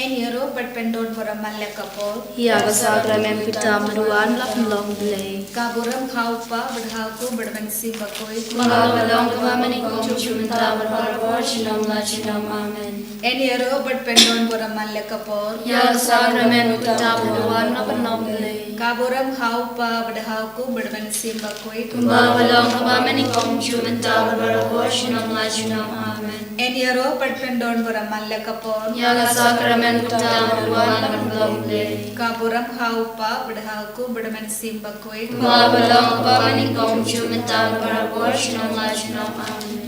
Eniro but pendon for a malakapol. Hiaga sagramen kita maruan lap long delay. Kaburam haupa berhaku berbensi bakoi. Malabalong kamamani kong chumenta marparavar chinam la chinam amen. Eniro but pendon for a malakapol. Hiaga sagramen kita maruan lap long delay. Kaburam haupa berhaku berbensi bakoi. Malabalong kamamani kong chumenta marparavar chinam la chinam amen. Eniro but pendon for a malakapol. Hiaga sagramen kita maruan lap long delay. Kaburam haupa berhaku berbensi bakoi. Malabalong kamamani kong chumenta marparavar chinam la chinam amen.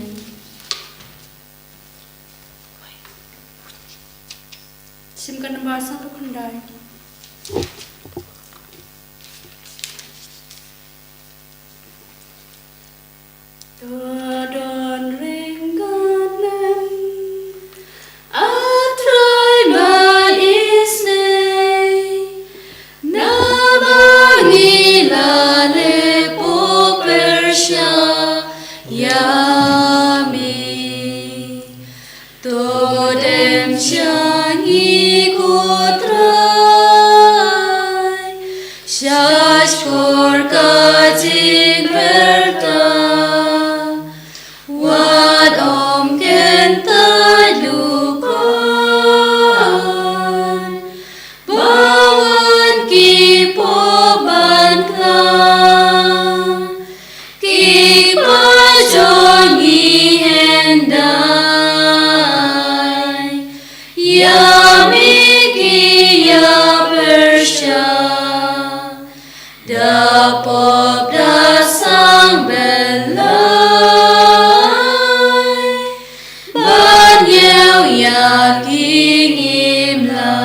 Simkan nomor 1 khandai. Don ringanen atrai maisne nabangilale popersha yami todem changi kutrai shashkor kajin verta Wat om kenta lukan Bawan ki poban ka Ki pajongi hendai Yami ki ya persya Dapop dasang belai Yakin imla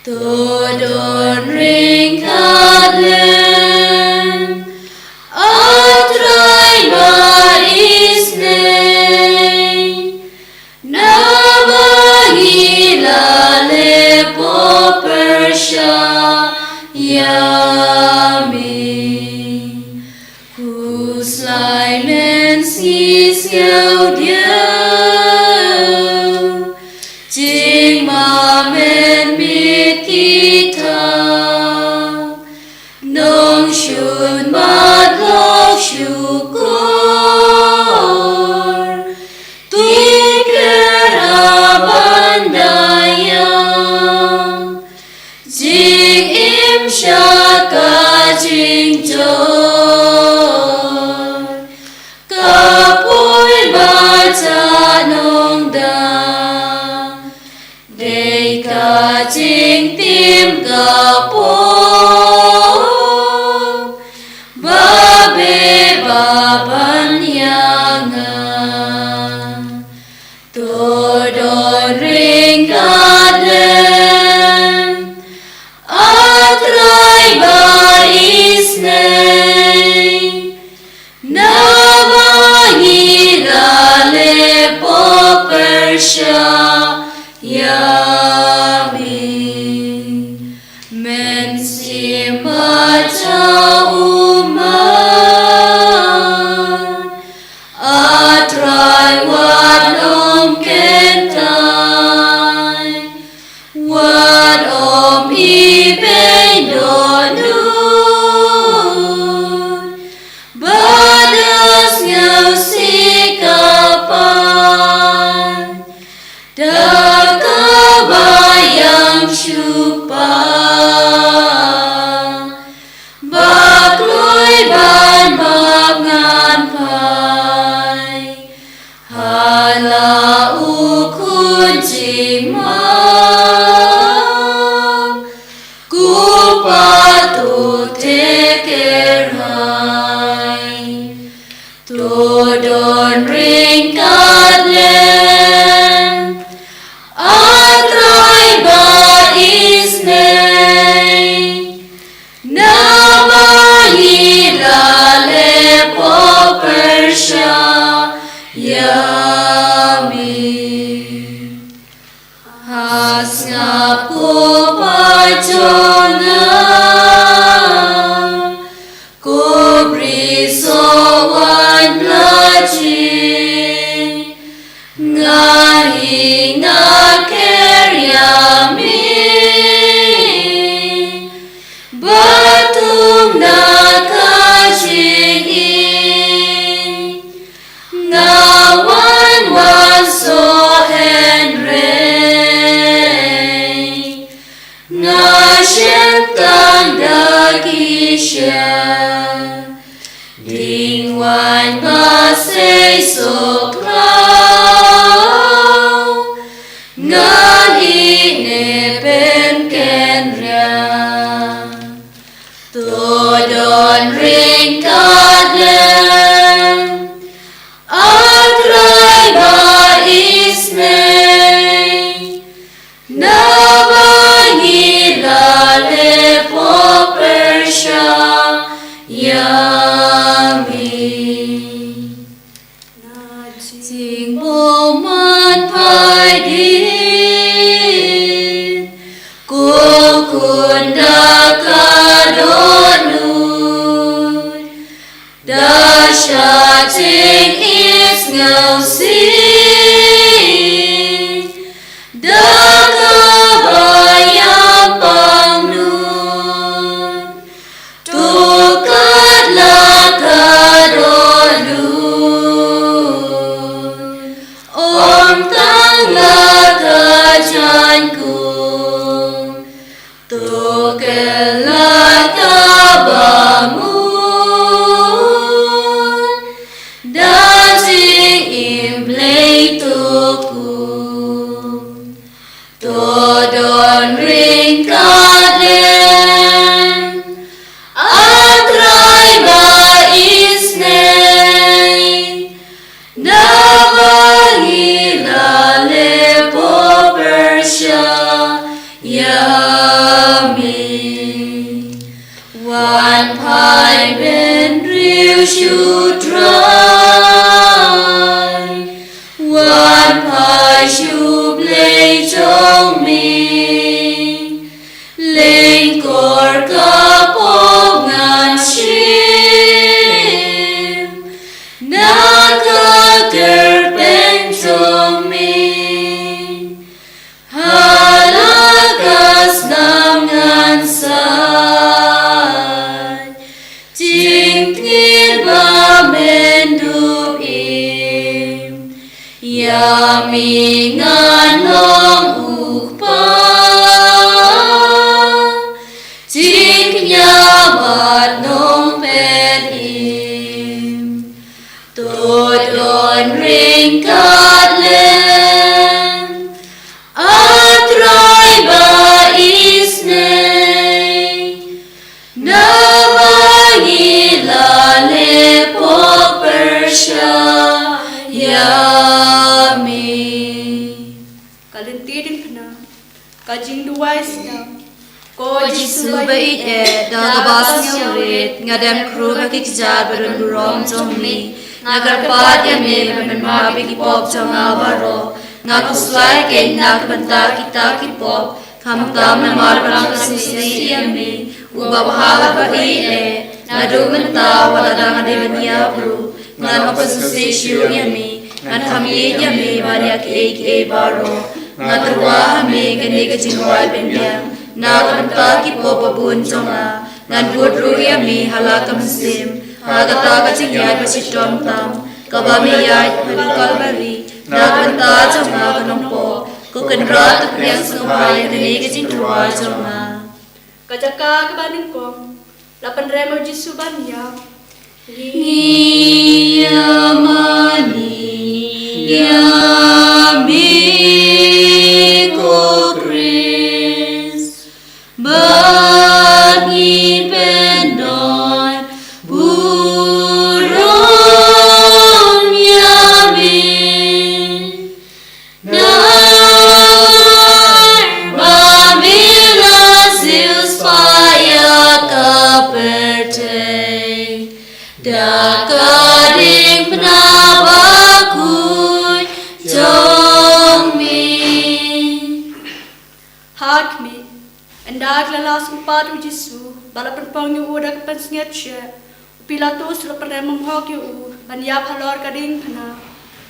Todon ring kadlem Atrai maisne Nabangilale popersha yami Kuslai men si siêu điêu Jing ma men mit kita Nong shun mat lok syukur Tiker abandayang Jing im syaka jing jor Kapui baca nong dang Day ka jing tim kapong Babe baban yangan Todon ring kadlem Atrai baisne Nabangilale popersha yami Men simbaca uman Atrai wadom kentai Wadom ibeng donun Badas ngau sikapan Dakabayang syupa Bakloy ban bangan pai Hala ukun jimam Kupatu tekerhai Todon ring kadlem Atrai baisne Nabangilale popersha yami Has ngaku pajongan Kubri sowan laji Ngahi ngake nga say so nga hi ne pen ken ria to don ring kadem atrai ba isne na bangi lale po persha yami Sing bo man pai din ku kunda kadonut da sha ting is ngau si da ka bayam pang nun tu kat la kadonut Om tang la kajan ku to ke la kabamun dancing in play to ku to don ring kadem atrai ba isne One pie ben real should try One pie should play chong me Ling kor kapog ngan shim Nakaker ben chong me Halakas nam ngan san Ting tin ba men dup im Yami ngan long ukpa Ting nyabat nong pet im Todon ring kadlen Atrai ba isne na bangi lale po persya yami Kalintirin ka na. Kajing duwais na. Ko Jisu bait dagabas niya ulit ngadam kru kakikjad barun burom jongmi nagarpat yami manmabig ipop jong abaro ngakuslay ken nakbanta kita kipop kamtam na marbarang kasusli yami ubabahala ba nadumenta wala dang adivanya bru ngan opasusi shiu yami ngan kami yami banyak baro ngan terwa hami kene kajingwal bendiang nakbanta kipo babun jonga ngan budru yami halakam sim hagata kajingyat pasitom tam kabamiyat halikal bari nakbanta jonga kanongpo kukenrat tukriang sumay kene kajingwa jonga Kajaka kabaning ko. Lapan remo Jisu banya. Niyamani yami ko Chris bagi pendon burung yami Dakading penabakuy jongmi Hakmi. Endag lalas upad u Jisu. Balapan pangyo u dak pensnget she. Pilatus lapan remo mhok u. Banyap halor kading pana.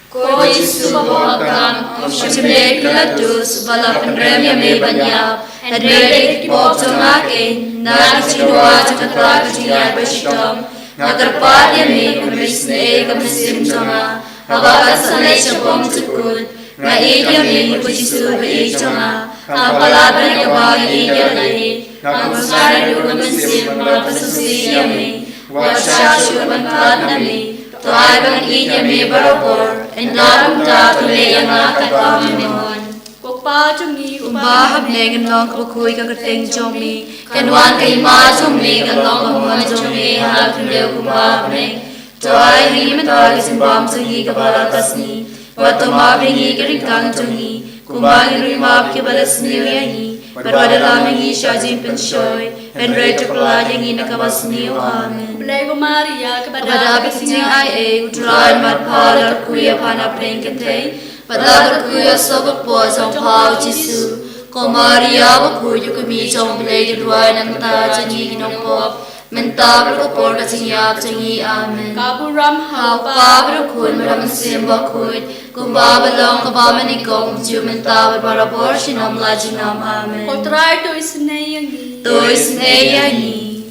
Ko Jisu babakan Shemle Pilatus balapan rem yami banyap Hadrele kipop jongakin Nari chidwa chakatra kajiyat bashitam Nagarpat yami kumisne kamisim jonga Habakat sanay siyapom tukud Nga yami ko Jisu bai jonga Apalaban yawagi yalani Nakusara yu kamisim Malpasusi yami Wasashu bangkat nami Tuai bang inya me barobor, enda kumta tule yang akan kami mohon. Kokpa jumi Umbahap ne kan long kabukui ka kerteng jomi, kan wan ka ima jomi kan long kamuan jomi hal kundeu kumbahap ne. Tuai ringi mentari simbam sengi kabala kasni, wato mabringi keringkang jongi, kumbangi rimap ke balas niuyangi, berwada lamangi syajim penshoy, en rei terpelajangi nakabasni amen. Blego Maria Kepada beting ai utrai mat palar kuya pana prengkete, padahal kuya sobat po jong pau Jisu, ko Maria bakuyu kami jong belai duai nang ta jangi ginong pop, menta berkopor kasinyap jangi amen. Kaburam Hau pa berkun meram sim bakut, kumba balong kaba menikong ju menta berbarabor sinam lajinam amen. Kotrai to isneyangi. Tois neyangi,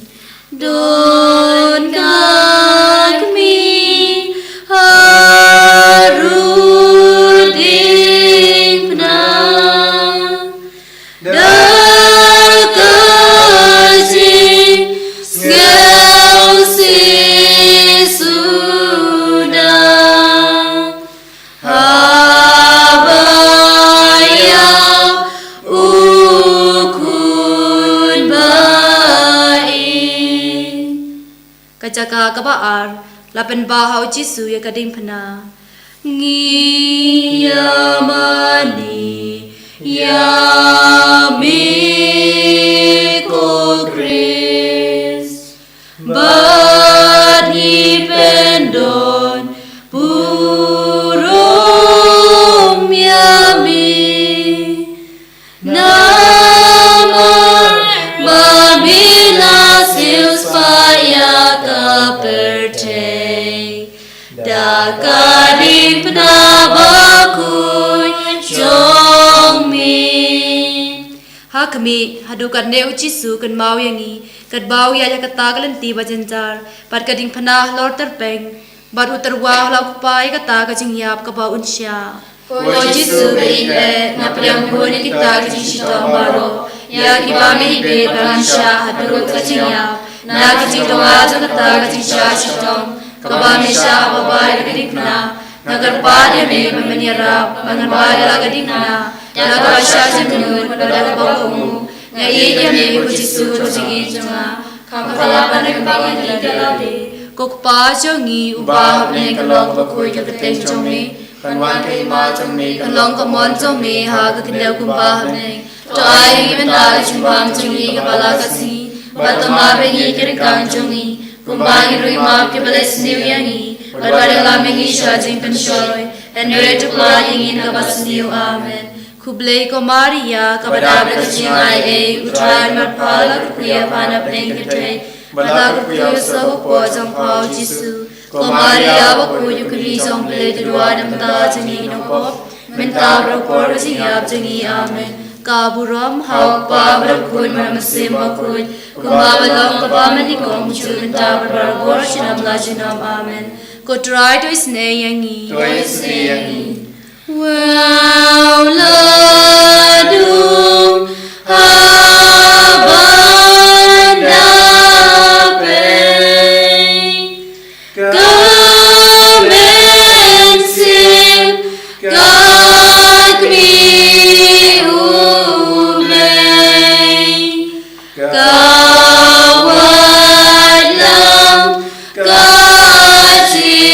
don kami haruding na dakaji ngau si sudah habaya ukun baik. Kajaka kabaar lapan bahau Jisu ya kading pena ngiyamani yami ko Kris bani pendon purum yami namar babila silspaya kaperte dakadi penabaku jongmi hakmi hadukan neu Jisu kan mau yangi kad bau ya kata kalenti bajenjar par kading panah lor terpeng baru terwah lau kupai kata kajing yap kabau unsya ko Jisu beine na priang huni kita kajing sitong baro ya kibami be bangsa hadu kajing yap na kajing doa kata kajing sya sitong kabami sya babai kading na nagar pada me menyerap mengenai lagi na nagar sya jemun pada bakumu ngai dia me Jisu kajing jonga kapala panang di dalade kokpa jongi ubah ne kalong bakui keteng jongi kanwan kay ma jongi kalong kamon jongi ha kakendau kumbah ne toai mental chumbam jongi kapala kasi batama bengi kerikang jongi kumbang rui map ke balas niuyangi berwada lamengi syajing penshoy and retu playing in kabas niu amen. Kublai ko Maria kepada berkecing ai utrai marpala kuya pana prengkete bala kuya sahu po jong pau Jisu ko Maria bakuyu kri jong ble dua nam ta jangi nokop menta berkor siap jangi amen. Kaburam hau pa berkun merasim bakut kumabalong kabamanikom ju menta berbargor sinam lajinam amen. Ko try to isneyangi wow ladung habandapeng kamensim kakmi umlay kawadlam kajing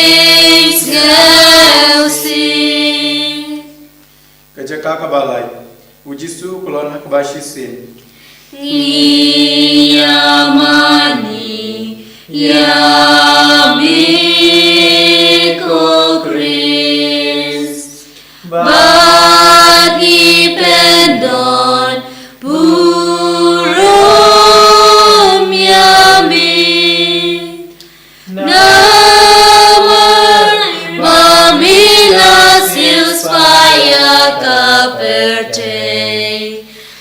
Kajaka kabalay Jisu kulon hakbashisin ngiyamani yami ko Kris bagi pendon purum yami namar mamila silspaya kaperte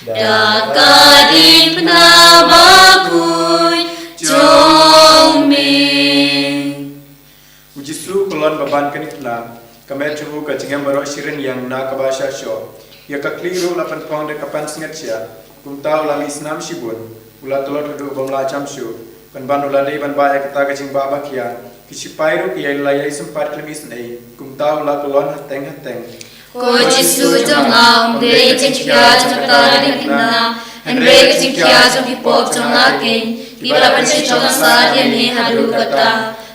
dakadi penabakuy jongmi. Jisu kulon baban kenikna kamet chubu kajingam baro shirin yang na kabasha sho ya kakliru lapan pong de kapan singat sia kumtau lami isnam shibun ulat tulot hudu bamla chamshu ban banulale ban ba kata kacing baba kia kisipai ru kia layai sempat klemis nei kumtau la kolon hateng Ko Jisu trong ngao de ching kia trong ta de kina and re ching kia trong hipop trong la ken bila ban trong sa de ni hadu kata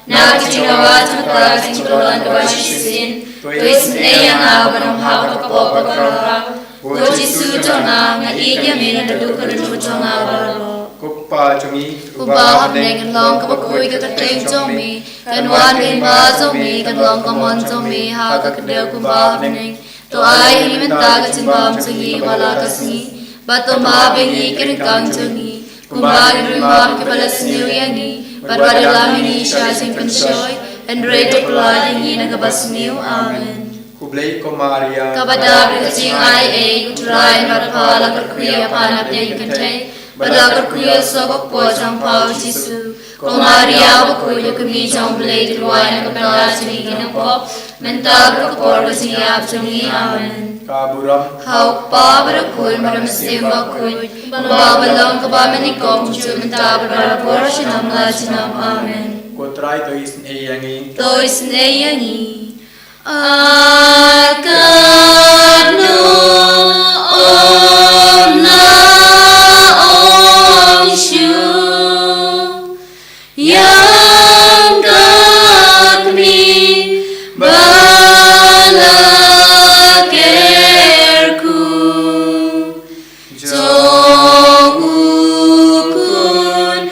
na ching awa trong ta ching kolon wa sin tois ne yang aw ban ha ko pop ko Jisu trong ngao nga i ya me na du ko du trong ngao Kupa chungi Kuba neng long ka bakui ka teng trong mi kan wan gen ba trong mi kan long ka mon trong mi ha ka kdeu kuba neng to ai hi men ta ka chin bam chungi wala ka si ba to ma be ni ken kang chungi kuba ri ma ke balas new yani ba ba la mi ni sha sing kan shoy and re to kla ni na ka bas new amen Kublai ko Maria kabada ka ching ai e utrai na pa la ka kriya pa na pe kan te Balagar kuya sabak po jang pao Jisu Ko Maria wa kuya kami jang blade luay na kapala sinigin ng po Mentab ka por ka siyap jungi amen Kaburam Hauk pa barakul maramasim bakul Babalang kabamanikom Ju mentab barakul sinam la sinam amen Ko try to isin eyangi To isin eyangi Akadno om na yang kami balakerku jongukun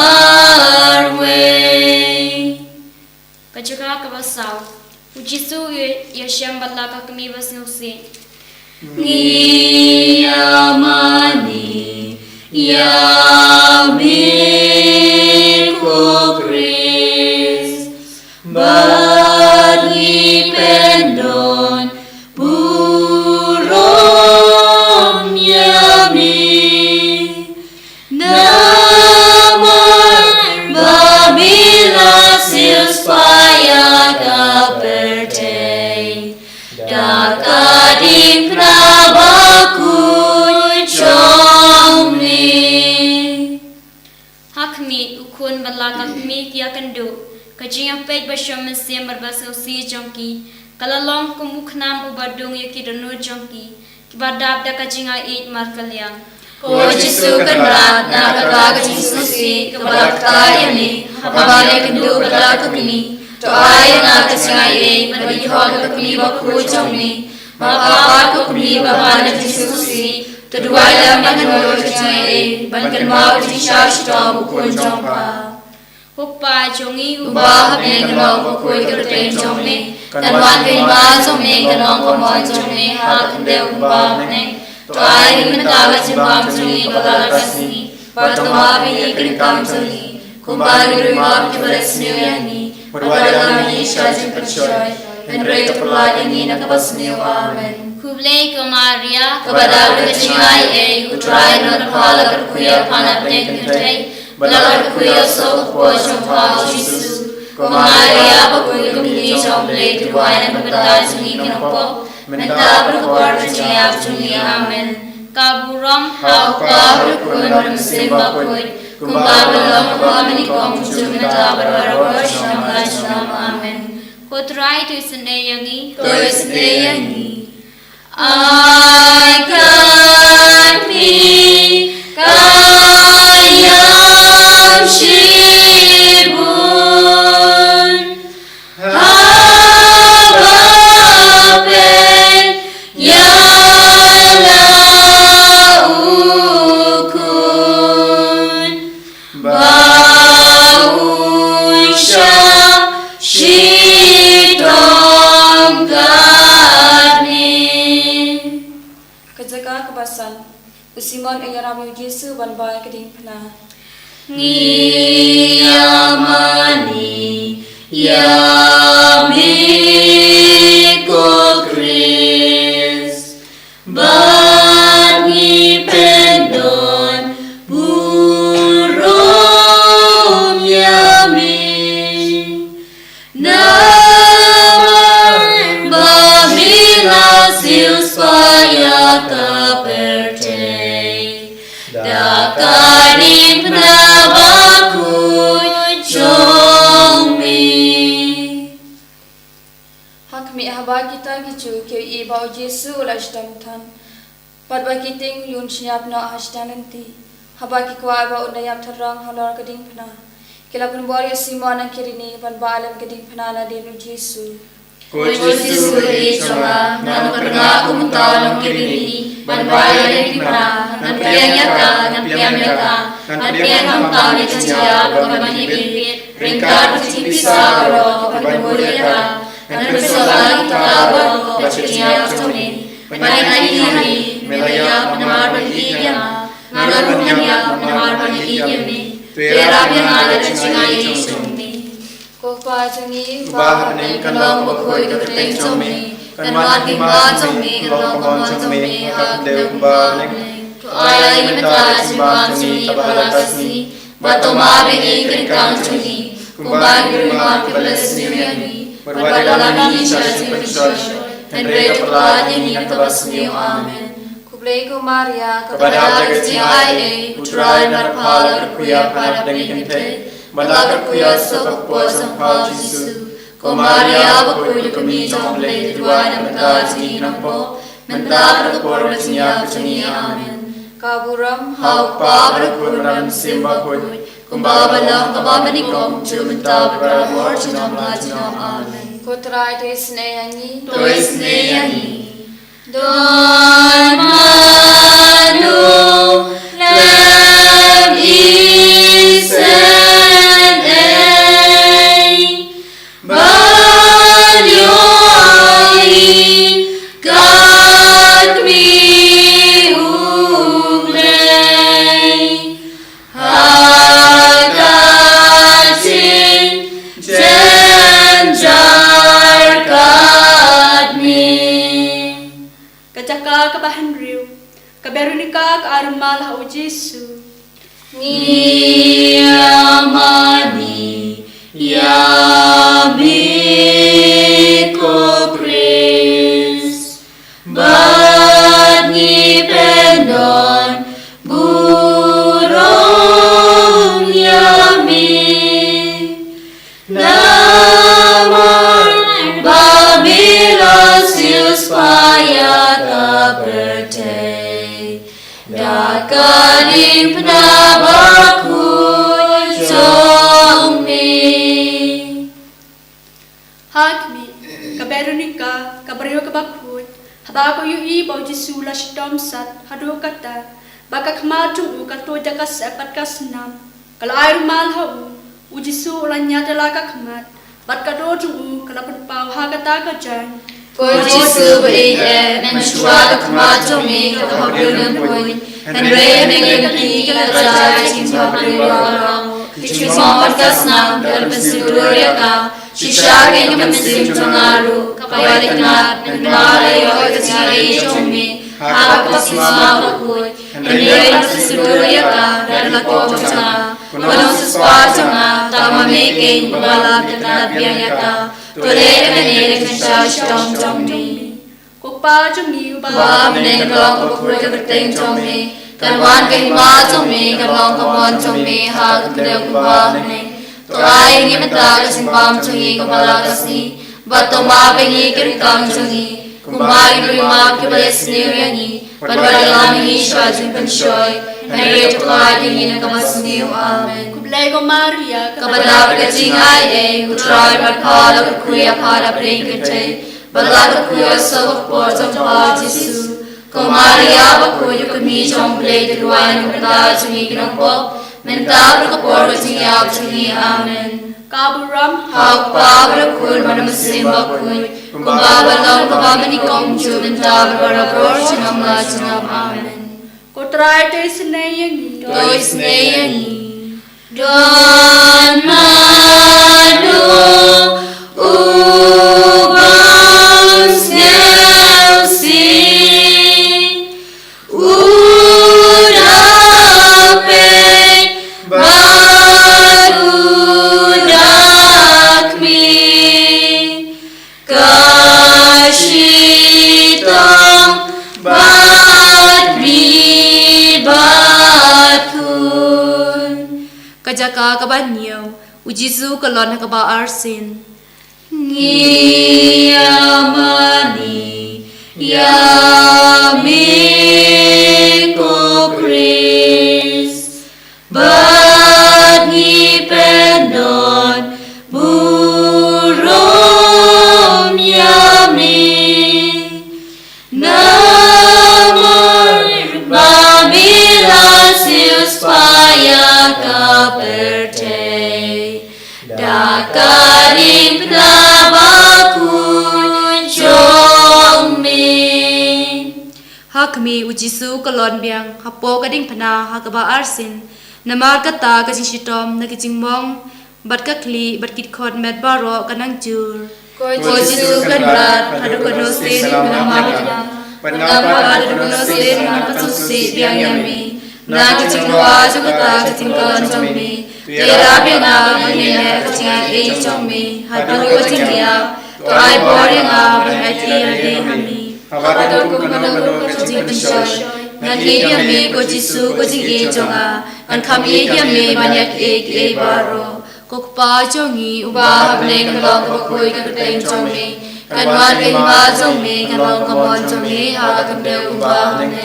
bakabarwe Kajaka kabasau Ujisu yasham balaka kami basnusi Ni amani Yami ko Chris Bani pendon Burom yami Namar Babila silspaya kaperte Dakadim prabaku chomni Hakmi ukun balaka kami kia kandu Kajinga pej basyam mesim berbasau si jongki Kalalong kumuknam ubadung yuki danu jongki Kibadab da kajinga eat markalyang Ko Jisu kanrat na kabaga Jisu si kabalakta yani Habale kandu balaka kini To ay na kajinga e Madihog ka kini baku chomni Makapat ko kini babana Jisu si Tuduay lang ang nulog kajinga e Bankan mawag Jisha shita bukun jongpa Hukpa jongi Ubah hapne kanong kukuy kerteng jomne Kanwan kay ma jomne kanong kamon jomne Hak handel ubah hapne To ay himentawa jimbam jongi balalakasini Bato mabi ikrikam jongi Kumbali rumab kibalas niyo yani Wadala mi isya jimpatsyoy And rey kapulad yani nakabas niyo amen Kublai ko Maria Kabadal kachingay ay utray na napala karkuya panapne kutay Balagar kuya so po siyang pao Jisu Ko Maria pagkuya kumili siyang blade Ruway na pagkatay sa ngigin po Mentabro ko parang siyap sungi amen Kaburam Hau pa rukun Maramsimba kuy Kung babalong ko amin ikong Kung mentabro ko siyang lasinam amen Kotray to isandayangi To isnayangi I can be Kayam Shibun Habapen Yala Ukun Bausha Shitong Gani Kajaga kabasan Usimon ang yarami Yesu banbay kading pana Ngiyamani Yami ko Chris Bani pendon Burom yami Namar Babila silspaya kaperte Dakaring penabaku jomi. Hak mi haba kita gicu ke iba Yesu ulah sedamtan. Pad bagi ting yun siap na hasdan nanti. Haba ki kwa iba undayam terang halor keding pena. Kila pun boleh Simon ang kirini pan balam keding pena na din Yesu. Ko Yesu ri chama nan karga kumtalong kirini ban bayan pena nan piyanyata nan piyang tang ni chaya bagaimana bibit ringkar bisa ro bagaimana nan bersoal tabang bacanya tuni banai hari melaya menamar baginya ngaruhnya menamar baginya ni terap yang ada cingai sumi Ko pa jangi Bah ning kanlong bakoi ka teng chomi kanwan ki ma chomi kanlong kamon chomi hak deu ba ning ai mata simbang si tabalakasi batoma beni krikang chuni kumbang rumah kebelasniani berwadalam ni syasi pensosyo Henry kapalanya ni tabasmi amen Kublai ko Maria kepada kecil ai putra narpala berkuya pada pengintai Malakar kuya sebab puasa Paul Yesus. Ko Maria berkuya kami jomble dua dan berkati nampo. Mentah berkor bersenyap bersenyap amen. Kaburam Hau pa berkor dalam sembah kuy. Kumbawa balang kabama ni kom mentah berkor jenam jenam amen. Ko try to isneyangi Tois neyangi. Don manu lem isen. Veronica armal hau Jesu. Ni amani yabi ko Chris. Bani pendon burung yami. Namor Babylon sius payat berte. Dakaring penabaku jommi. Hakmi, ka Veronica, ka Baryo ka Bakut, habako yu ibaw Jesu la shitom sat, hadu kata, baka kamatung u kato jaka sepat kasnam, kala air mal hau, u Jesu ulan nyata la kakmat, bat kadojung u kalapun pau hakata kajan. Ko Jesu beide menshua kamatung kahabulan poin, Henry mengenai kelajai cinta berwarna, kisah kasnam dalam seluruh ka. Shisha yang mesin cengaru, kapal ikat, mengalai kecari jommi, harap semua bakui, Henry seluruh ka dan lakon cengar, penuh sesuatu cengar, tak memikin balap dan biayata, boleh menilai kesah jommi. Kokpa jommi Ba menengok bakui keting jommi, kanwan kehima jommi, kanlong kamon jommi, hak kedua kubah meneng. Tuai ni mentah kesimpam cungi kepala kasih, batu mapengi kerikang cungi, kumbai rumah kebalik sendiri, padahal kami syajin pensoi, hari tuai dingin kemas niu amen. kublai ko Maria, Kepada berkecing ai, utrai berkala berkuya pada peringkatnya, bala berkuya sebab porjam Tuhan Yesus. Ko Maria berkuya kami jomble di luar yang mentah cungi kenapa. Mentah berkepor bersiap cungi amen. kaburam Hak pa berkul pada mesin bakul. Kumba balong kumba menikong ju mentah berbarabor jenam la jenam amen. kotrai te senayangi. Dois neyangi. Don manu ubang snelsi. Bad riba kajaka kabanyau ujisu kalon kaba arsin ngiyamani yami ko Chris bani pendon burom yami namor babila sius paya kaperte dakarim nabakun chongmi hakmi ujisu kalon biang hapo kading phana hakaba arsin namar kata kajishitom nakijingmong bat kakli bat kit khot met baro kanang jur ko jisu kan brat hadu kono se namar Panapa kono se namar susi biang yami na kijingwa jugata kijingkan chongmi tera bena mane kachinga e chongmi hadu kachingia to ai boringa ai ti ade hami hadu kono kachinga bishoy nan yami ko jisu ko jinge chonga an kham yami banyak e baro kokpa chongi uba bleng long ko koi ka teng chongi kanwan ke ma chongi kanong kamon chongi ha kam de uba ne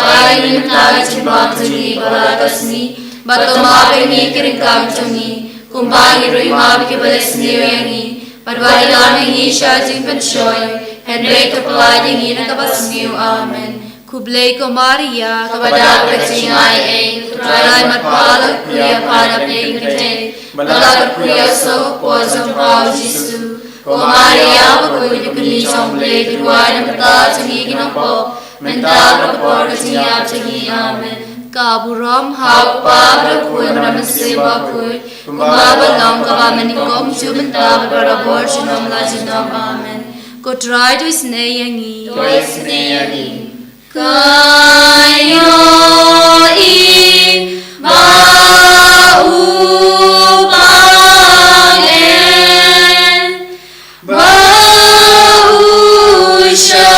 ai ni ta chimba chongi bala kasni batoma be ni kiring kam chongi kumba ni roi ma ke balesni yangi parwari la ni sha jing pen shoy henry to plai ni na ka basni amen Kublai ko Maria kabada kachingai e trai matpala kuya pada pengkete balak kuya so pozong pau Jisu ko Maria bakoy dikli somble dirwai namta changi ginampo mental rapor kachiyap changi amen kaburam hapa brakoy maramse bakoy kumabalong kabamanikom chumenta barabor shinom la jinom amen ko try to isneyangi Kayo bausha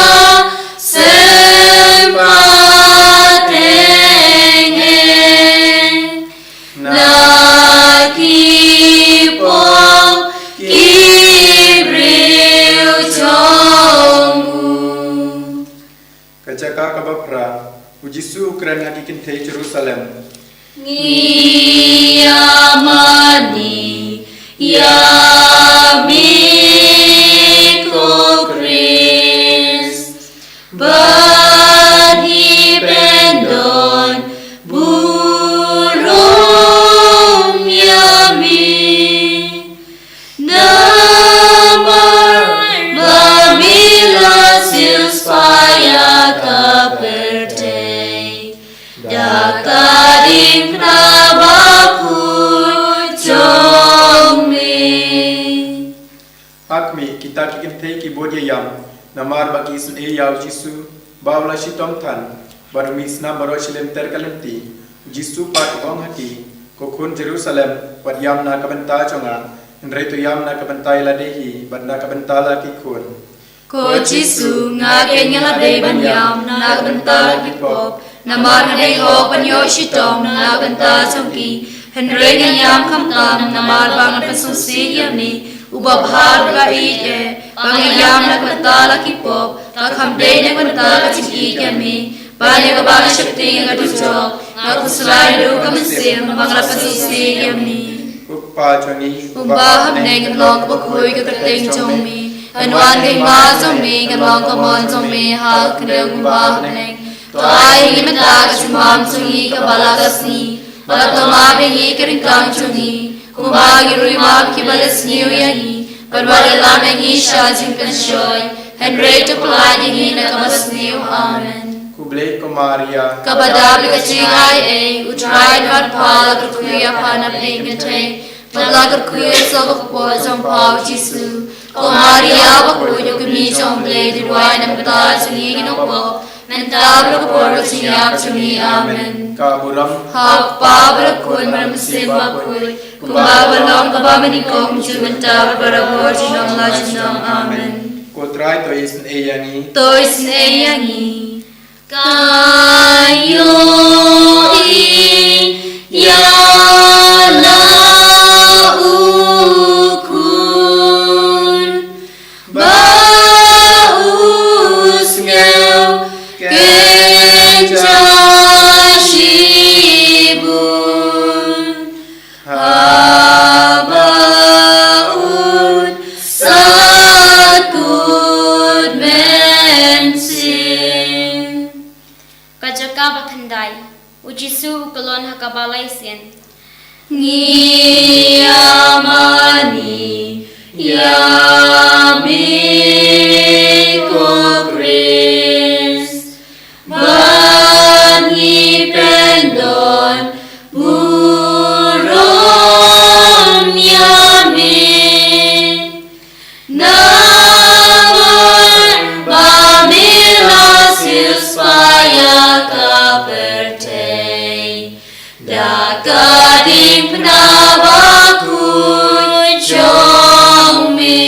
sempatenge nakipong kibriu chongmu Kajaka kabapra ujisu ukran hakikin thei Jerusalem ngiyamani yami ko Christ bani pendon burom yami namar babila silspaya kaperte dakaring nabaku chongmi Hakmi kita kikin thei ki bodya yam namar baki sun e yaw Jisu bawla shitom than barmis na Jerusalem terkalemti Jisu pat ong hati ko khun Jerusalem pat yam na kabanta chonga nretu yam na kabanta ila dehi badna kabanta la ki khun ko Jisu nga kenya la de banyam na kabanta ki pop namar na de ho panyo shitom na kabanta chongki henry ngayam khamtam namar bang na pasusi yami uba bhar ka ije bangayam na kabanta la ki pop ka khamde na kabanta ka chiki yami banya ka bang shakti nga ducho na kuslai lu kamansim bang na pasusi yami ukpa chongi umba hamne ngalong ko khoi ka kateng chongmi anwan kai ma chongmi ngalong ka mon chongmi ha kne umba hamne to ai hi mata ka chimam chongi ka balakasni balatoma be hi kering kang chongi umba gi rui ma ki balasni yangi parwale la me hi sha jing kan shoy henry to plai hi na kamasni amen Kublai ko Maria kabadab ka chingai e utrai bat phala ka kuya phana pengete Malagar kuya sa po jong pau Jisu ko Maria ba ko yo kami jong ble dirwai na mata chungi ginoko mental ko por chingap chungi amen kaburam hak pa bra ko maram se ba ko kumabalong kabamani ko mchu mental barabor jinong la jinong amen kotrai to isin eyani tois ne yangi kayo i ya hakabalay sian. Ngiyamani yami ko Chris Bani pendon burom yami Naman bamilasis paya kapertay Dakadim penabaku jongmi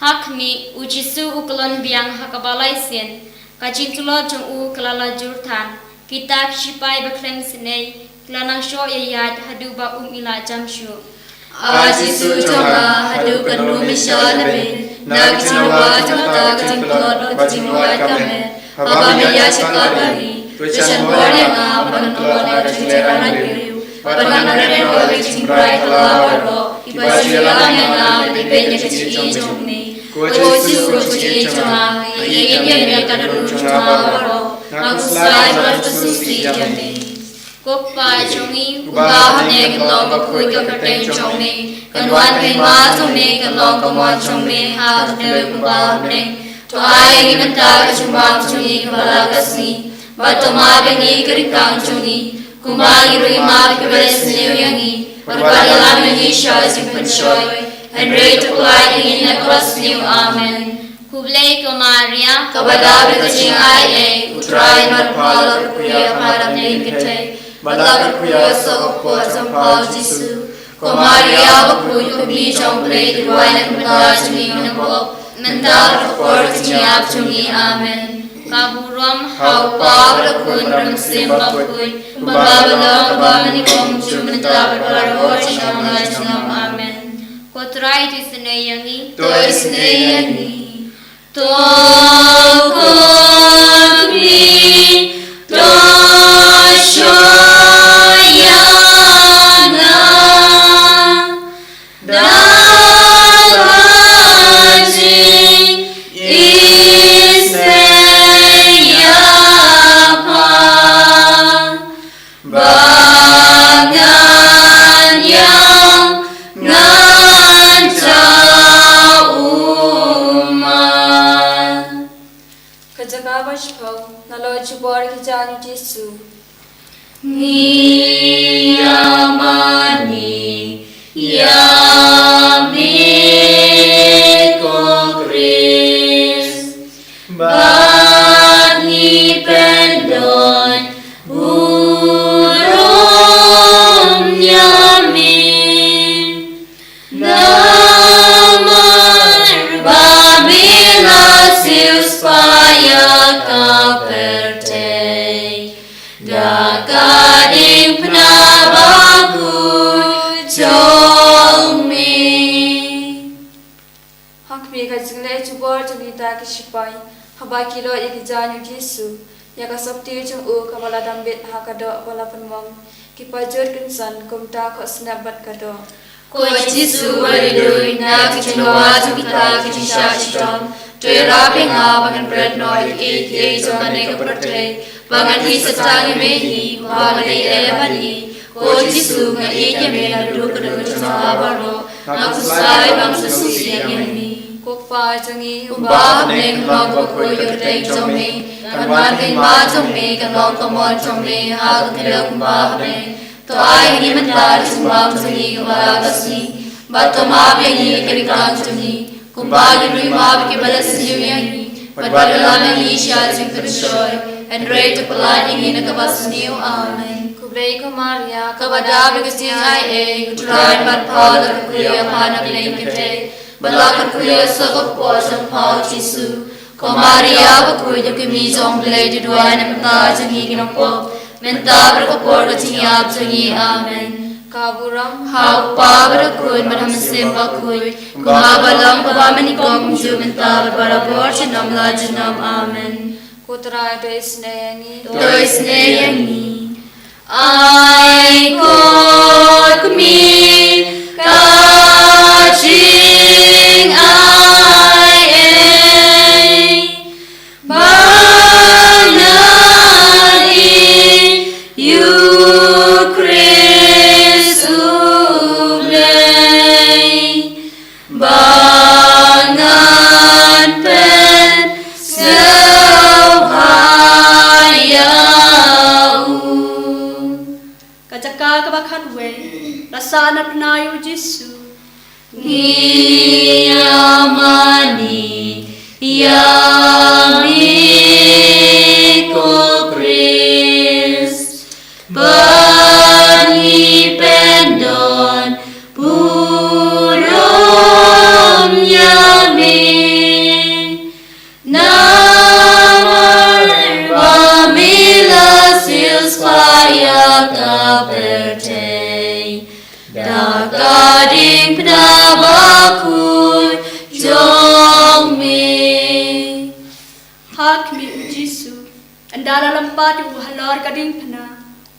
Hakmi ujisu ukulon biang hakabalay sian. Kajin tulo jong u kelala jurtan. Kita sipai baklem senay. Kelanang syok yayat haduba ila jamsyu. Ajisu jonga hadu kanu mishalame Nagjinuwa jota kajimplot bajinwa kame Habamiya shikabari Tushan warnga panulona jilera niru Pananaren wali jimbrai kalawaro Ibajilanya dipenya kachijongni Kojisu jonga Inya mekadanu jonga waro Nakusai bersusi jamni Kopa jongi Bahane kalong bakui kapateng chongni Kanwan penwa chongni kalong kamon chongni Hakne kubahane To ai ngimenta kachumbang chongni kabalakasni Batoma bengi karikang chongni Kumbangi ruima kaberesni uyangi Berbadalam mengi syai simpan syoi Henry tukulai ingin naklasni amen Kublay ko Maria Kabadabi kaching ai Utrai marpala kuya param nengkete Madlagan kuya sa opo ang pao Jisu Ko Maria bakuy kami jong play Diway na kumala jungi ng pop Mental kapor tinyap jungi amen Kaburam Hau pa balakun ramsim bakuy Babalang bamanikom Jumental barbar siyang lajnam amen Kotray ti sinayangi Toy sinayani Tokokmi Toshoyana Dalajing Isneyapa Bangan yang ngancauman Kajagabash po, nalo chubor kijani Jisu. Ngiyamani yami ko Chris Bani pendon burom yami Naman bamilasis paya kapertay Dakadim penabaku jongmi Hakmi kajingle chubor chunita kishipai, habakilo ikijani Jisu. Yaka sabti chung u kabala dambit hakado balapanmam. Kipajur kinsan kumta ko snabat kado. Ko Jisu walidui na kichinawa kita kichisha shitom Toy raping ha bangan bread noy iki jongane kapertay Bangan hi satangi mehi bangan ay ebani Ko Jisu nga iya mena dukadu jongabaro Nakusay bang sususi yami Kukpa changi Umbah neng long bakoy katay jongme Kanwan kay ma jongme kanlong kamon jongme Hagang kaya umbah neng To ay hindi mental sumbang jangi kabalagasni Bato mabiyangi karikang jangi Kumbagi nui mabi kibalas niyuyangi Padbadalam ang isya jing persyoy And rey to palan ingin nakabas niyo amen Kublay ko Maria, Kabadabi kasi ay Utrain matpala kuya panag lingkite Balakan kuya sa kapos ang pao Jisu Ko Maria bakuya kami jong blay Diduay na mata jangi ginapop Menta berkapor kaciyap jangi amen Kaburam, Hau pa berakun madhamasim bakui Kumabalang pabamanikom Jumenta berbarabor sinam lajunam amen Kutra to isnayangi. Toy sneyangi Ay kot mi kaching ay Bangan bakhanwe rasana pnayu Jisu Yamani Yamiko Christ Bani Pendon Purom Yami Namar Pamila Silspaya Kaperte Dagadim Pnabakul Jongmi Hakmi Jisu andala lampat u halor kading phna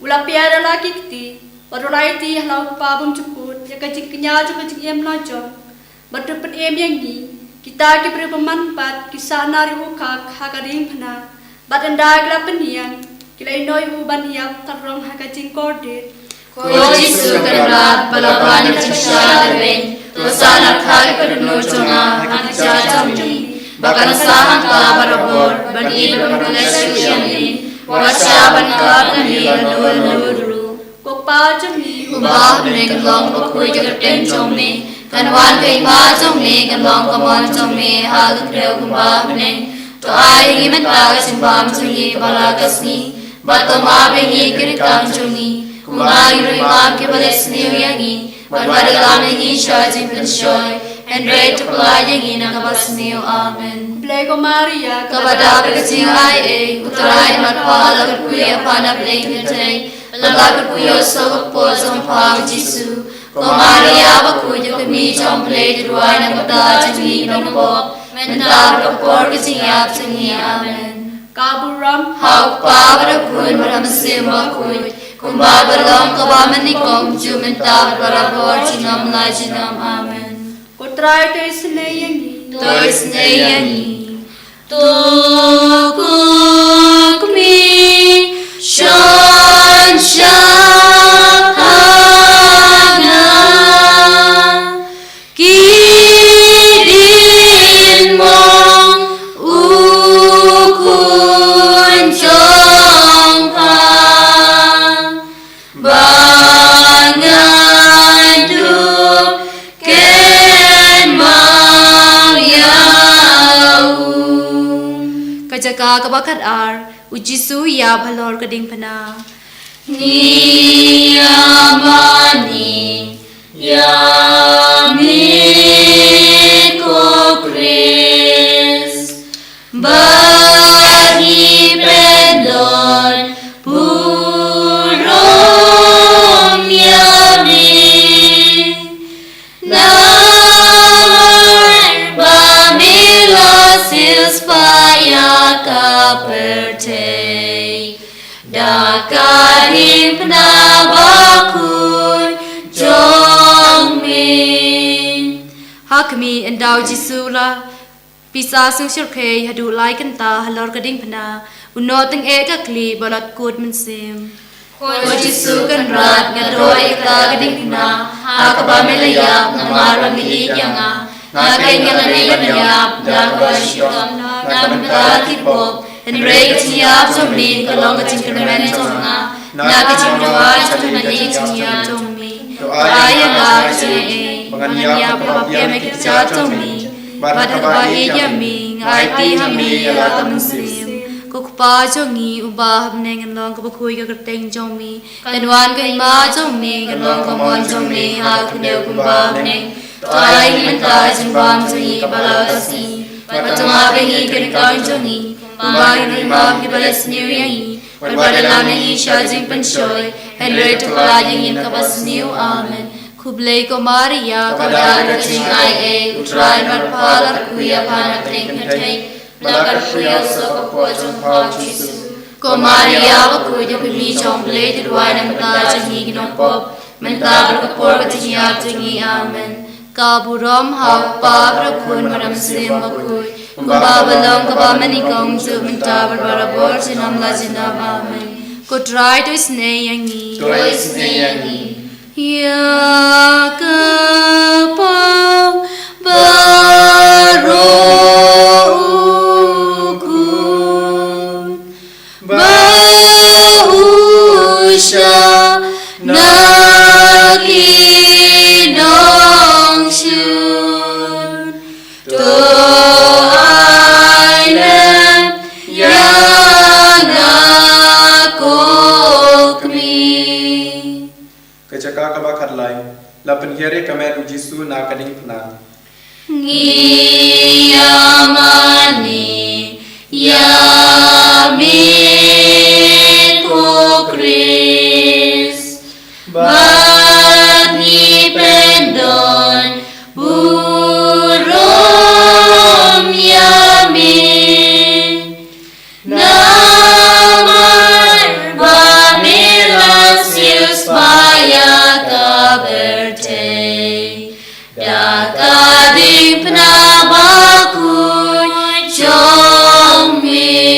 ula piara la kikti parolai ti halau pabum cukut ya kajik kenya jek em la jong batupen em yang ni kita ki berpemanfaat kisah nari uka hakading phna badanda gla penian kilai noi u baniap tarong hakajing kordet Ko Jisu kanrat balaban chishalarwen tosana khal kadunu chonga hakcha chamni bakan sahan ka barabor bani bakalashiyani washa ban ka kani lulu kokpa jami ubah ne long ko koi jagat ten chomne kanwan kai ma chomne kan long ka mon chomne hal kreu kumba ne to ai gi men ta simbam chungi balakasni batoma bengi kirikam chungi kumai rimam ke balesni yangi barbarigame gi shajin penshoy and read to apply yangi na kabasni amen Blego Maria kabada berkecing ai utarai matpala kuya pana bleng tay laga kuya so po som pa Jisu ko Maria ba kuya kami chom play ruai na mata chini nong po menta ko por kecing ap chini amen Kaburam hau pa bara kun maram sima kuy kumba balam kabamani kom jumenta barabor chinam lai chinam amen Kotrai te sneyangi Tois neyangi Tukuk mi shan shahana Kidin mong ukun chong pa Bangan du ken mau yau Kajaka kabakat ar ujisu ya bhalor kading phana Niyamani Yamiko Christ Bani Pendon Purom Yami Namar Bamila Silspaya Kaperte Dakarim Pnabakul Jongmin Hakmi endau Jisula Pisa sung shirke hadu lai kanta halor kading phana unoteng eka kli balat kod mensim Ko Jisu kan rat ngadoi ka kading phana hakaba melayap namara mi yanga nakai ngalani ganyap dagwashikam namta kipop and rei tiap somni kalong kacing kemen chonga nakacing doa chona ni chinya chomni aya la chie manganya papya me kicha chomni badhaba yami ngai ti hami la tamsim kokpa chongi uba hamne ngalong ko khoi ka teng chomni kanwan kai ma chomni kalong ko mon chomni ha khuneu kumba ne ai menta jimbam chongi balasi batama bengi kirkan chongi Kumbai rimam ki balasni yangi barbadala nahi shajing penshoy and read to apply yangi kabasni amen Kublai ko Maria kabada ching ai utrai marphalar kuya phana teng hatai lagar kuya so ko chong ha Jisu ko Maria ba kuya kami chong play dirwai na mata changi ginong pop menta ko por ka tiya changi amen Kaburam hau pa brakun maram sim bakui Babalong kabamani kong tu menta barbarabor sinam la sinam amen Ko try to snayangi Ya kapang baroukun Bausha na caka kaba kharlai lapan hiare kamet u Jisu na kading pna Ngiyamani Yamin ko Chris Bani pendon Burom Yamin Namar Bamilasius Maya Kaberte Dakading penabakuy Jongmin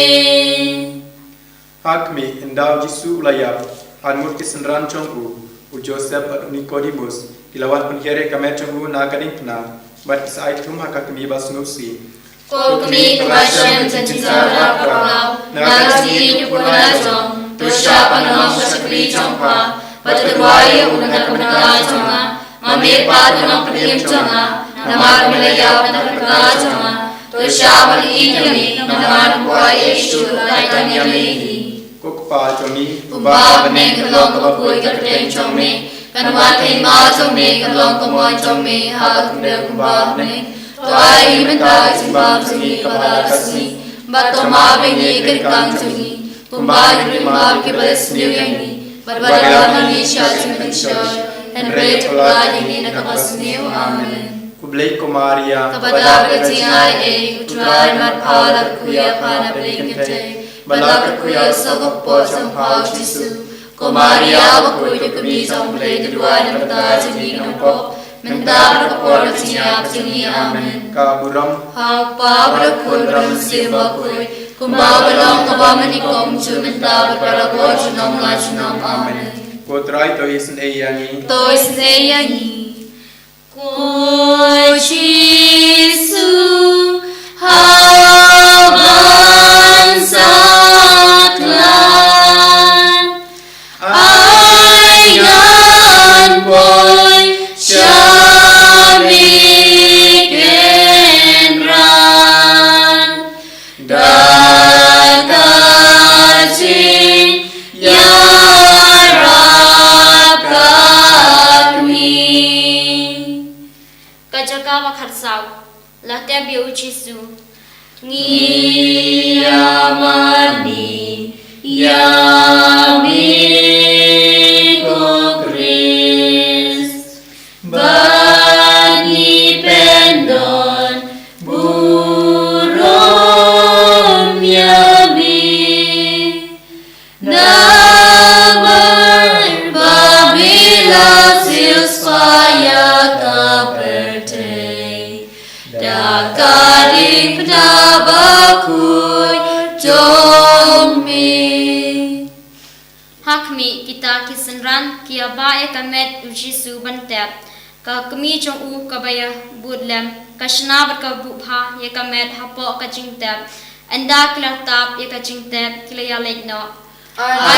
Hakmi endau Jisu ulayap anmut kisenran chongku u Joseph at Nicodemus kilawan penhiare kamet chongku na kading pna bat isai tum hakakmi basnusi Kokmi kabasyan janjizara prakau Nagasi nyukuna jong Tusha panamang kasakli jongpa Patagwaya unang kapanaga jonga Mamepad unang panilim jonga Namar milaya panagkaga jonga Tusha maliin yami Namar buhay Yeshu Kaitan yami kokpa chongi Kumba paneng kalong kabakuy kapateng chongme Kanuan kay ma chongme kalong kamuan chongme Hagat kumbil kumba paneng Tuai mentah simbang sungi kapal kasni Bato mabengi kerikang sungi Kumba nerima kibalas niuyangi Barbara manisya simensyoy And pray to God ini nakapasniw. Amen. Kublay ko Maria Kepada berjiai utrai marpala kuya pana berikete Balak kuya sokok po sampau Jisu Ko Maria bakuy kami sampai kedua dan berta jengi nampo Mentah berkapor siap jengi. Amen. Kaburam Hapa berkun bermesir bakuy Kumbawa belong kabamanikom Mentah berparabot junong la junong. Amen. Kotrai to isen eyangi Tois neyangi Ko Jisu haban saklan Ayan boy syamikenran Dagajin Kajaka wakharsau Latya biu Jisu Ngiyamani Yami ko Chris Bani pendon Burom Yami Namar Babilasius Paya Kaperte Dakaring penabakuy Jongmi Hakmi kita kisenran kia bae kamet u Jisu bantep ka kami jong u kabaya budlem kashna ber ka bupha ye kamet hapo ka jingtep anda kilatap ye ka jingtep kilaya lekno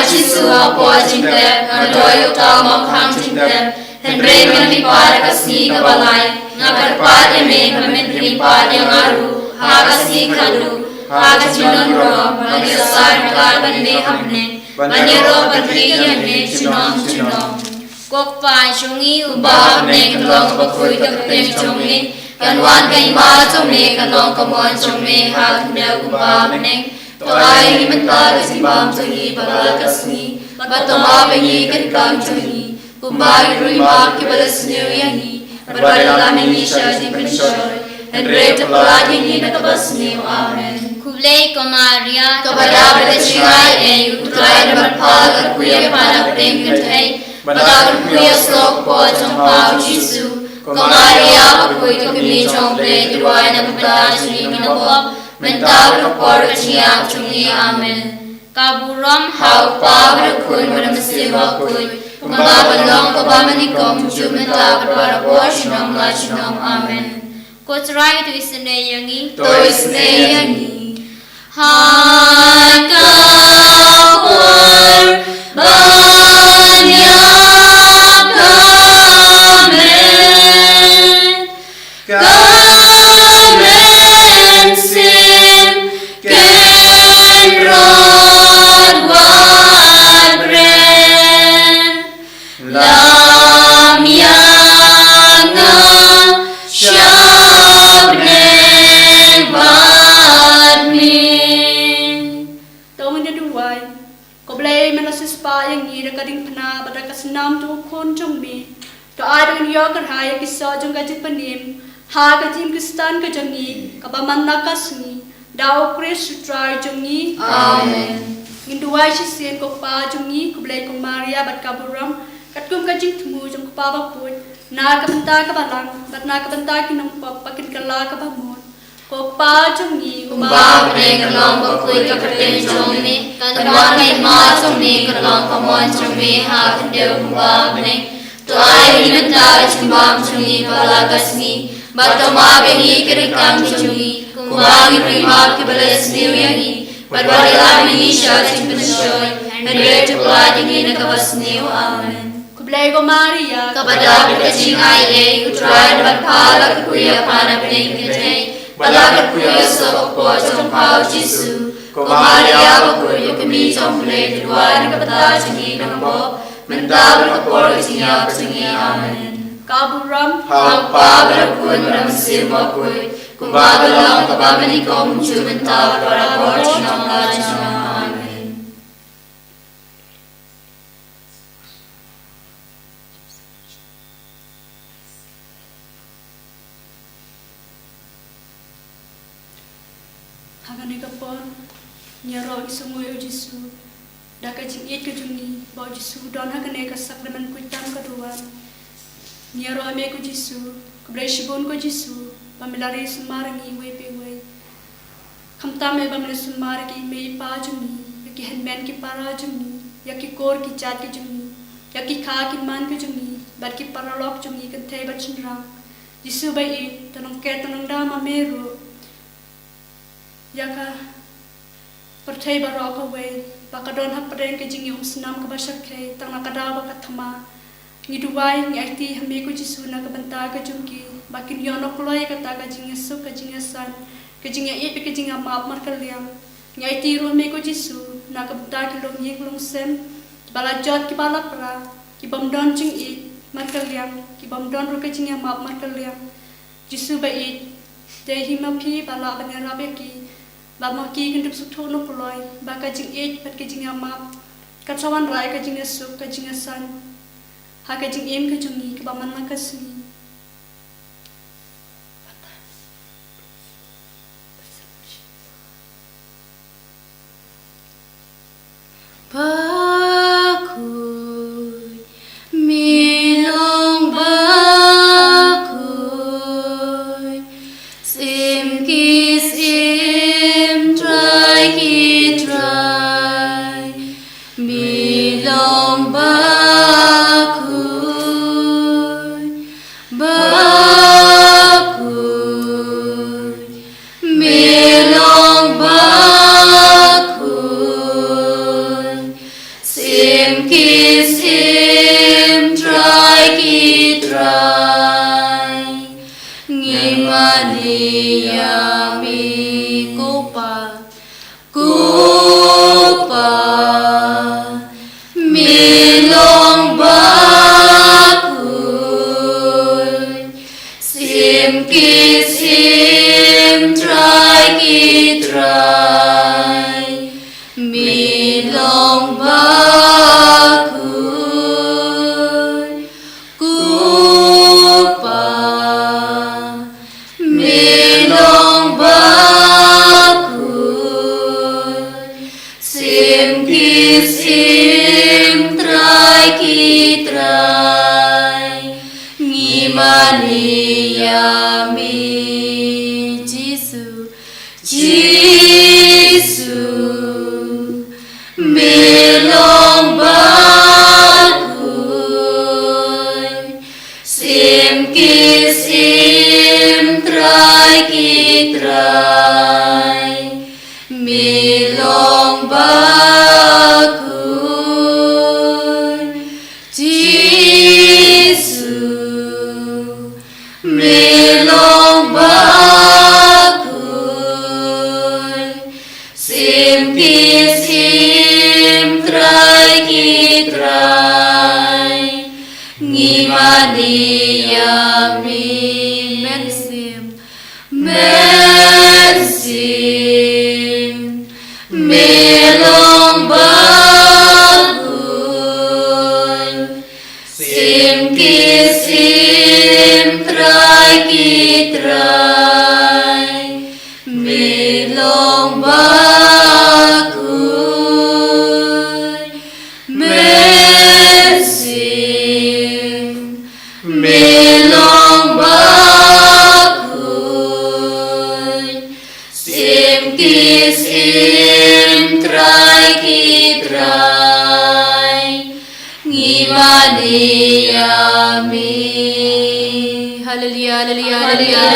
Jisu hapo jingtep Andoy utama khang jingtep Henry melipar kasni kabalay Nagarpad eme kamet lipad yang aru Hakasi kadu Hakajinon ro Manisar karban me hamne Maniro pagriyan me Junong junong kokpa jungi Ubah ne kalong bakuy kapateng chongme Kanwan kay ma chongme Kalong kamuan chongme Hakna ubah neng Toay mentah simbang chongi Palakasni Bato mabengi kerikang chongi Kumbay ruimah kibalas niuyangi Barbara manisya simensyoy And pray to God ini nakapasniw. Amen. kublay ko Maria Kepada berjiai utrai dan berpal dan kuya panak tingkatay Pada kuya slok po jongpau Jisu Ko Maria bakuy kami jongple Duway na kapata juni minapop Mentah berkapor kaciyang chungi. Amen. kaburam Hau pa berkun bermesir bakuy Kumbabalong kabamanikom Mentah berparapor sinong la sinong. Amen. kotrai tu isne yangi Tois neyangi Hakapor banyak kamen sim kenrod wadbren bakin pena badak senam tu kon jong mi to ai dengan yo kan hai kisah jong gajit panim ha gajim kristan ke jongi kabaman nakasni dao kris try jongi Amen. Induai sisen ko pa jongi ko blai ko Maria bat kaburam katkum kajing temu jong ko pa bakut na kabenta ka balang bat na kabenta kinong pop pakin kala ka bamon ko pa jongi ko Ba pre kalong ko kui ka paten chong mi. Kanwan mai ma chong mi kalong ka mon chong mi ha kandeu ba pre. To ai hinata chimbam chong mi bala kasmi. Bato ma behi kirikam chong mi. Kumbangi prima ki balas niu yangi. Barwari lami sha chimpenshoy. And rear to blood yangi nakabas niu. Amen. ko blai ko Maria Kapada kajing ai utrai bagpala kuya pana pning kitay. Balagat kuya sa po trong pao Jisu. Kumaria bakuya kami trong play dua nakabata changi nambo. Mental kapor kajing changi. Amen. kaburam Hampa berakun ram sirma kuy. Kumbabalang kabamani kom mental para por chinang lajang. Amen. hagane kapon nyaro isungoy o Jisu daka jingit ke jungi ba Jisu don hagane kasak dengan kuitam kedua nyaro ame ko Jisu kublai shibon ko Jisu pamilari sumarangi we pe we kamtame bamle sumargi me pa jungi yaki henmen ki para jungi yaki kor ki chat ki jungi yaki kha ki man ki jungi bar ki paralok jungi kan thai bachin rang Jisu bai tanong ke tanong da mameru yaka percaya barok away bakadon hap padeng ke jingi senam ke basak ke tang nakada bakathama ni duwai ni IT hame ko Jisu na ka banta ka jungki bakin yono kloy kata ka jingi su ka jingi san ke jingi e ke jingi maap mar kaliam ni IT ro me ko Jisu na ka banta ki long yek long sem bala jot ki bala pra ki bom don jing e mar kaliam ki bom don ro ka jingi maap mar kaliam Jisu ba e te himapi bala banera be ki Bama ki kendep sutho no puloi ba ka jing age pat ka jing ama ka chawan rai ka jing su ka jing san ha ka jing em ka jungi ka baman na ka sni Bakuy milong bakuy sim kis try milong bakuy milong bakuy sim kis try ngimani yami kupa milong bakuy sim kis try milong bakuy kupa milong bakuy sim kis ngimani yami Jisu milong bakuy sim kis milong bakuy Jisu milong bakuy sim kis ngimani yami Mersim milong bakuy kisim trai ki trai milong bakun mesim milong bakun sim kisim trai ki trai ngimani yami hallelujah hallelujah hallelujah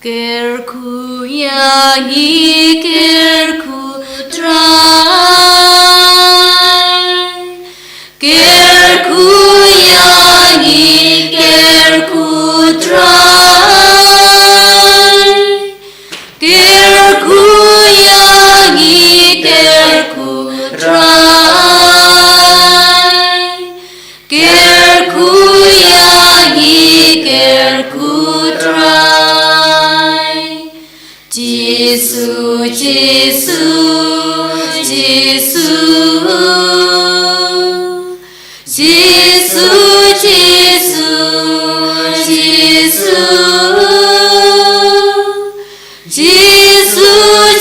Kerku yangi kerku try kerku yangi kerku try kerku yangi kerku try kerku yangi kerku try Jisu, Jisu, Jisu, Jisu, Jisu, Jisu,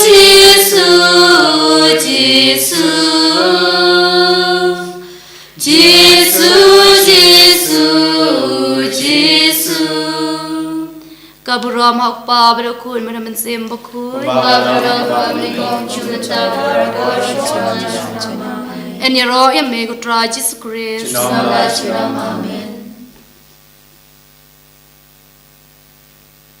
Jisu, Jisu, Jisu, Jisu, Jisu, Kaburam hakpa berukun mana mensim bakun. En yaro ya me ko tra Jesus Christ.